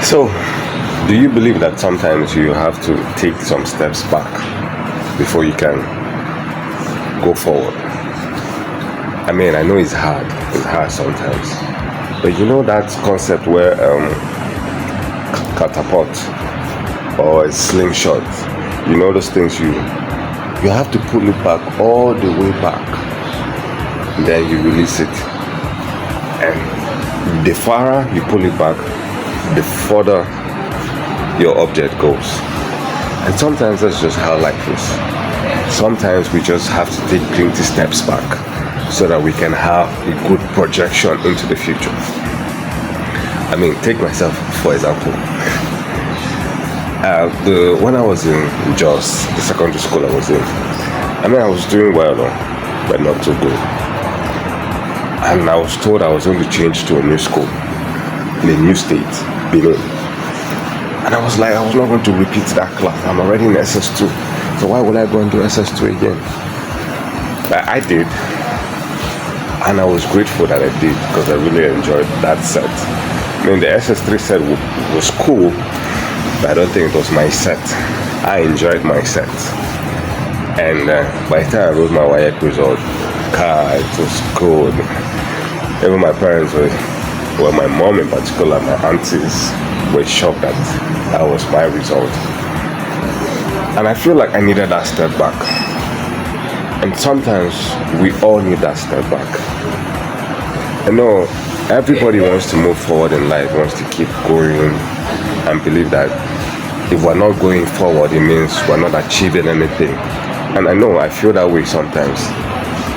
So, do you believe that sometimes you have to take some steps back before you can go forward? I mean, I know it's hard sometimes, but you know that concept where catapult or a slingshot, you know those things you have to pull it back all the way back, then you release it, and the farther you pull it back, the further your object goes. And sometimes that's just how life is. Sometimes we just have to take plenty steps back so that we can have a good projection into the future. I mean, take myself for example. When I was in Jos, the secondary school I was in, I was doing well, but not too good. And I was told I was going to change to a new school in a new state, Benin. And I was like, I was not going to repeat that class. I'm already in SS2. So why would I go and do SS2 again? But I did. And I was grateful that I did because I really enjoyed that set. The SS3 set was cool, but I don't think it was my set. I enjoyed my set. And by the time I wrote my WAEC result, it was good. Even my parents well, my mom in particular, my aunties were shocked that was my result. And I feel like I needed that step back. And sometimes we all need that step back. I know everybody wants to move forward in life, wants to keep going, and believe that if we're not going forward, it means we're not achieving anything. And I feel that way sometimes.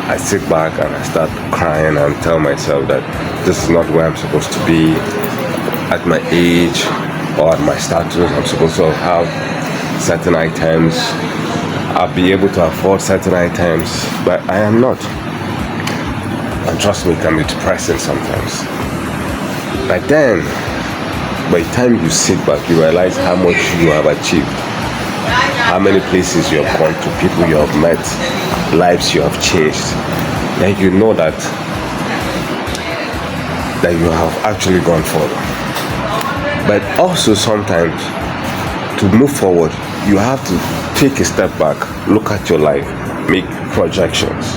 I sit back and I start crying and tell myself that this is not where I'm supposed to be at my age or at my status. I'm supposed to have certain items. I'll be able to afford certain items, but I am not. And trust me, it can be depressing sometimes. But then, by the time you sit back, you realize how much you have achieved, how many places you have gone to, people you have met, lives you have changed. Then you know that you have actually gone forward. But also sometimes, to move forward, you have to take a step back, look at your life, make projections,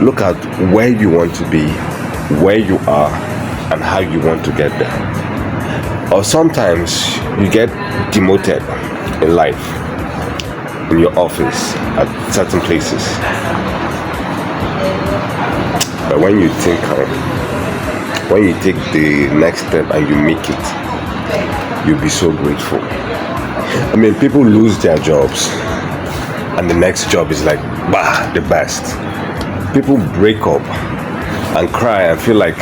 look at where you want to be, where you are, and how you want to get there. Or sometimes you get demoted in life, in your office, at certain places. But when you think, when you take the next step and you make it, you'll be so grateful. People lose their jobs and the next job is like, the best. People break up and cry and feel like,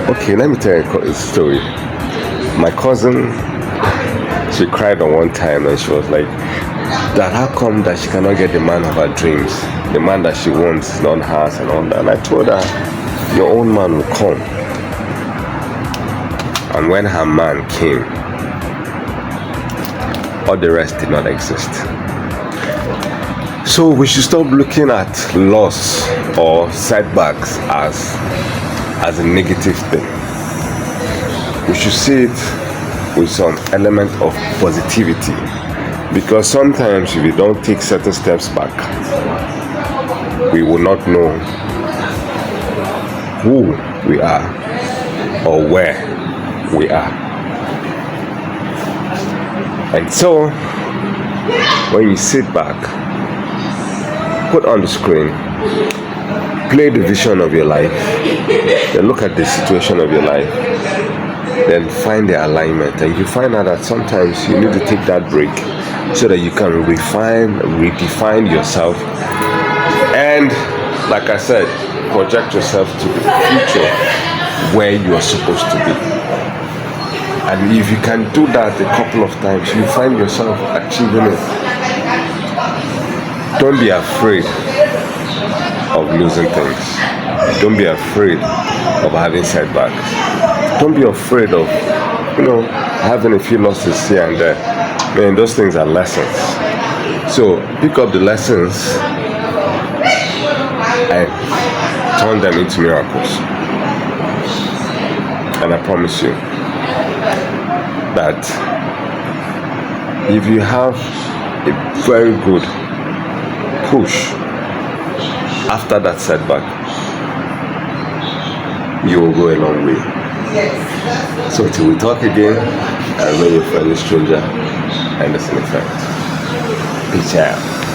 okay, let me tell you a story. My cousin, she cried on one time and she was like, that how come that she cannot get the man of her dreams, the man that she wants, not hers and all that. And I told her, your own man will come. And when her man came, all the rest did not exist. So we should stop looking at loss or setbacks as a negative thing. We should see it with some element of positivity, because sometimes if we don't take certain steps back, we will not know who we are or where we are. And so when you sit back, put on the screen, play the vision of your life, then look at the situation of your life, then find the alignment, and you find out that sometimes you need to take that break so that you can redefine yourself, and like I said, project yourself to the future where you are supposed to be. And if you can do that a couple of times, you find yourself achieving it. Don't be afraid of losing things. Don't be afraid of having setbacks. Don't be afraid of, having a few losses here and there. Those things are lessons. So pick up the lessons and turn them into miracles. And I promise you, that if you have a very good push after that setback, you will go a long way. So till we talk again, I remain your friendly stranger and listening friend. Peace out.